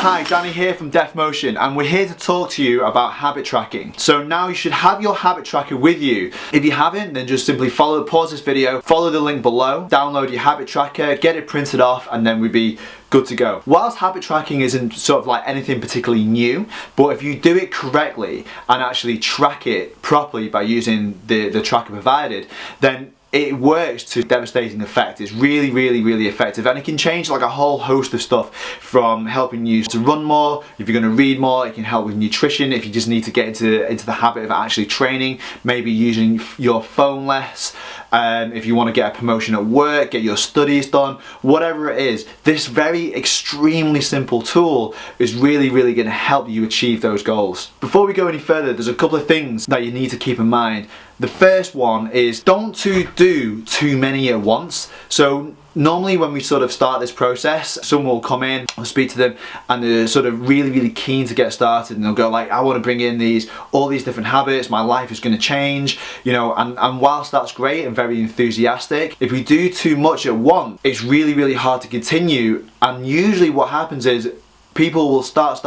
Hi, Danny here from Deaf Motion, and we're here to talk to you about habit tracking. So now you should have your habit tracker with you. If you haven't, then just simply pause this video, follow the link below, download your habit tracker, get it printed off, and then we'd be good to go. Whilst habit tracking isn't sort of like anything particularly new, but if you do it correctly and actually track it properly by using the tracker provided, then it works to devastating effect. It's really effective, and it can change like a whole host of stuff, from helping you to run more, if you're going to read more. It can help with nutrition, if you just need to get into the habit of actually training, maybe using your phone less, if you want to get a promotion at work, get your studies done, whatever it is. This very extremely simple tool is really going to help you achieve those goals. Before we go any further, there's a couple of things that you need to keep in mind. The first one is don't do too many at once. So normally when we sort of start this process, someone will come in, I'll speak to them, and they're sort of really keen to get started, and they'll go like, I want to bring in all these different habits, my life is going to change, you know, and whilst that's great and very enthusiastic, if we do too much at once, it's really hard to continue. And usually what happens is people will start,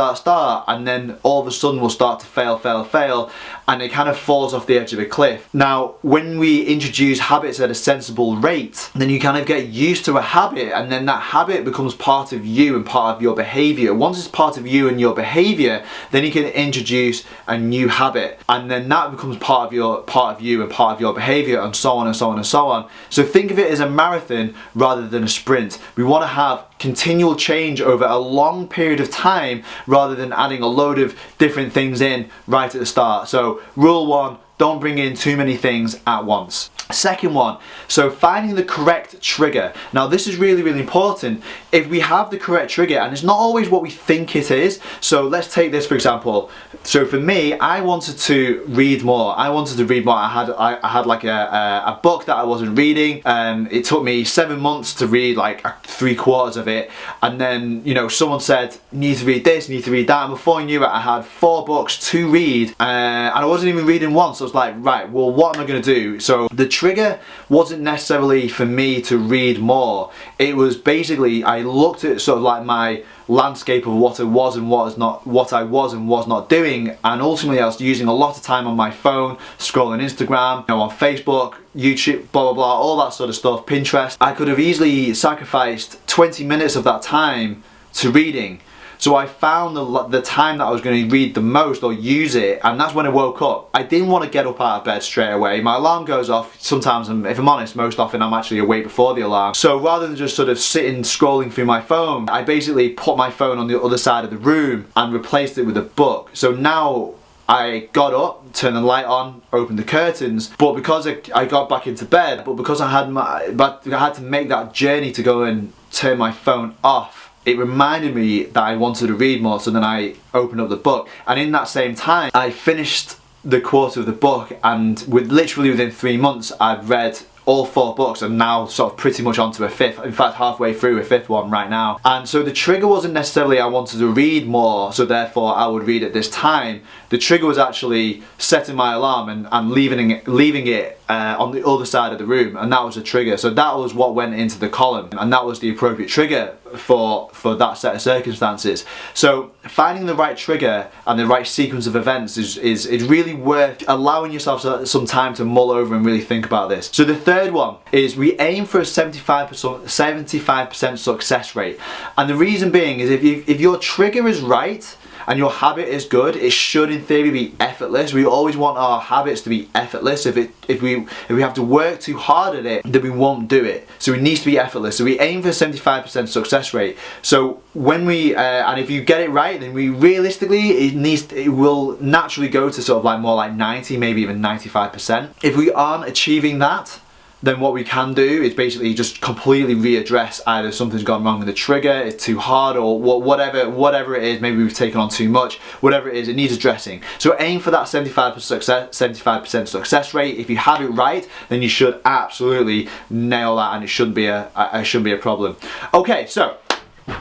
and then all of a sudden will start to fail, and it kind of falls off the edge of a cliff. Now, when we introduce habits at a sensible rate, then you kind of get used to a habit, and then that habit becomes part of you and part of your behavior. Once it's part of you and your behavior, then you can introduce a new habit, and then that becomes part of you and part of your behavior, and so on and so on and so on. So think of it as a marathon rather than a sprint. We want to have continual change over a long period of time, rather than adding a load of different things in right at the start. So rule one, don't bring in too many things at once. Second one, so finding the correct trigger. Now this is really important. If we have the correct trigger, and it's not always what we think it is. So let's take this for example. So for me, I wanted to read more. I had like a book that I wasn't reading. It took me 7 months to read like 3/4 of it, and then, you know, someone said you need to read this, you need to read that, and before I knew it I had 4 books to read, and I wasn't even reading one. So I was like, right, well, what am I going to do? So the trigger wasn't necessarily for me to read more. It was basically, I looked at sort of like my landscape of what I was and what was not doing, and ultimately I was using a lot of time on my phone, scrolling Instagram, you know, on Facebook, YouTube, blah blah, all that sort of stuff, Pinterest. I could have easily sacrificed 20 minutes of that time to reading. So I found the time that I was going to read the most or use it, and that's when I woke up. I didn't want to get up out of bed straight away. My alarm goes off. Sometimes, if I'm honest, most often I'm actually awake before the alarm. So rather than just sort of sitting scrolling through my phone, I basically put my phone on the other side of the room and replaced it with a book. So now I got up, turned the light on, opened the curtains, but because I got back into bed, but because I had to make that journey to go and turn my phone off, it reminded me that I wanted to read more. So then I opened up the book, and in that same time I finished the quarter of the book, and literally within 3 months I'd read all 4 books, and now sort of pretty much onto a 5th, in fact halfway through a 5th one right now. And so the trigger wasn't necessarily I wanted to read more, so therefore I would read at this time. The trigger was actually setting my alarm and leaving it on the other side of the room, and that was a trigger. So that was what went into the column, and that was the appropriate trigger for that set of circumstances. So finding the right trigger and the right sequence of events is really worth allowing yourself some time to mull over and really think about this. So the third one is we aim for a 75% success rate, and the reason being is if your trigger is right and your habit is good, it should in theory be effortless. We always want our habits to be effortless. If we have to work too hard at it, then we won't do it. So it needs to be effortless. So we aim for a 75% success rate. So when we and if you get it right, then we realistically it will naturally go to sort of like more like 90, maybe even 95%. If we aren't achieving that, then what we can do is basically just completely readdress either something's gone wrong with the trigger, it's too hard, or whatever it is, maybe we've taken on too much, whatever it is, it needs addressing. So aim for that 75% success rate. If you have it right, then you should absolutely nail that, and it shouldn't be a problem. Okay, so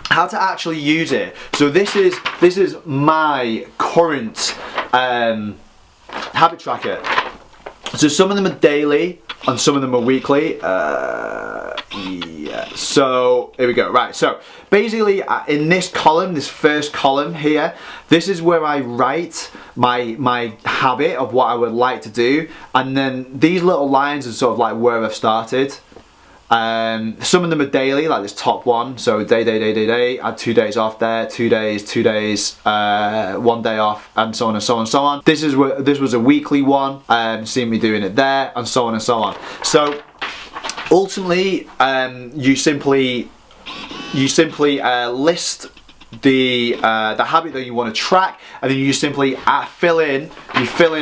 how to actually use it. So this is my current habit tracker. So some of them are daily and some of them are weekly. Yeah, so here we go. Right, so basically in this column, this first column here, this is where I write my habit of what I would like to do, and then these little lines are sort of like where I've started. Some of them are daily, like this top one, so day, add 2 days off there, 2 days, 2 days, 1 day off, and so on and so on and so on. This was a weekly one, see me doing it there, and so on and so on. So ultimately, you simply list the habit that you want to track, and then you simply fill in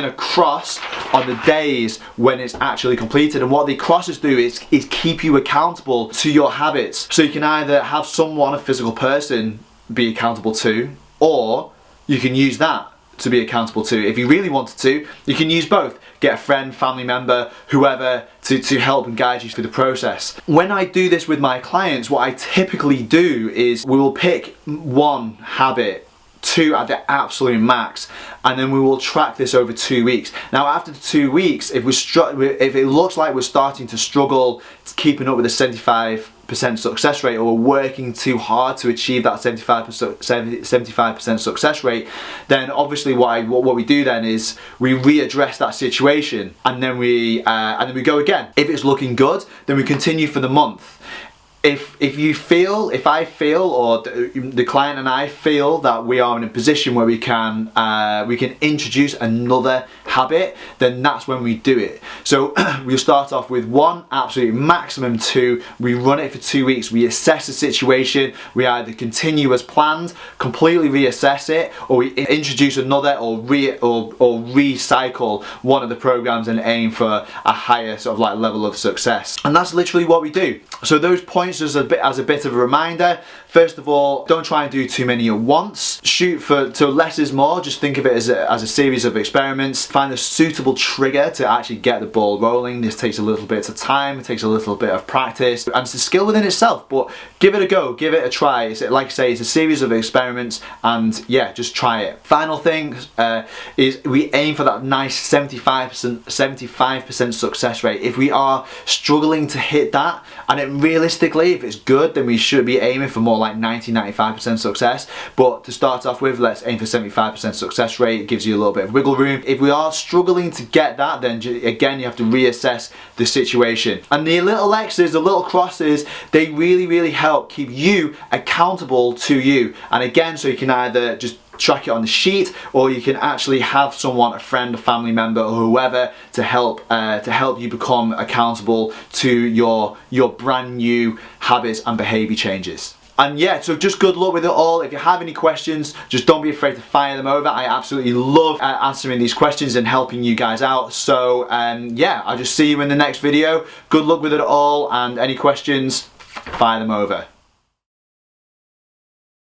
a cross on the days when it's actually completed. And what the crosses do is keep you accountable to your habits. So you can either have someone, a physical person, be accountable to, or you can use that to be accountable to. If you really wanted to, you can use both. Get a friend, family member, whoever to help and guide you through the process. When I do this with my clients, what I typically do is we will pick one habit, 2 at the absolute max, and then we will track this over 2 weeks. Now after the 2 weeks, if it looks like we're starting to struggle keeping up with the 75% success rate, or we're working too hard to achieve that 75% success rate, then obviously what we do then is we readdress that situation, and then we go again. If it's looking good, then we continue for the month. If I feel, or the client and I feel that we are in a position where we can introduce another habit, then that's when we do it. So we'll start off with 1, absolute maximum 2. We run it for 2 weeks. We assess the situation. We either continue as planned, completely reassess it, or we introduce another, or recycle one of the programs and aim for a higher sort of like level of success. And that's literally what we do. So those points, just as a bit of a reminder. First of all, don't try and do too many at once. Shoot for less is more. Just think of it as a series of experiments. Find a suitable trigger to actually get the ball rolling. This takes a little bit of time. It takes a little bit of practice, and it's a skill within itself. But give it a go. Give it a try. Like I say, it's a series of experiments, and yeah, just try it. Final thing is we aim for that nice 75% success rate. If we are struggling to hit that, and it realistically, if it's good, then we should be aiming for more like 90-95% success. But to start off with, let's aim for 75% success rate. It gives you a little bit of wiggle room. If we are struggling to get that, then again you have to reassess the situation. And the little X's, the little crosses, they really help keep you accountable to you. And again, so you can either just track it on the sheet, or you can actually have someone, a friend, a family member, or whoever to help you become accountable to your brand new habits and behavior changes. And yeah, so just good luck with it all. If you have any questions, just don't be afraid to fire them over. I absolutely love answering these questions and helping you guys out. So yeah, I'll just see you in the next video. Good luck with it all, and any questions, fire them over.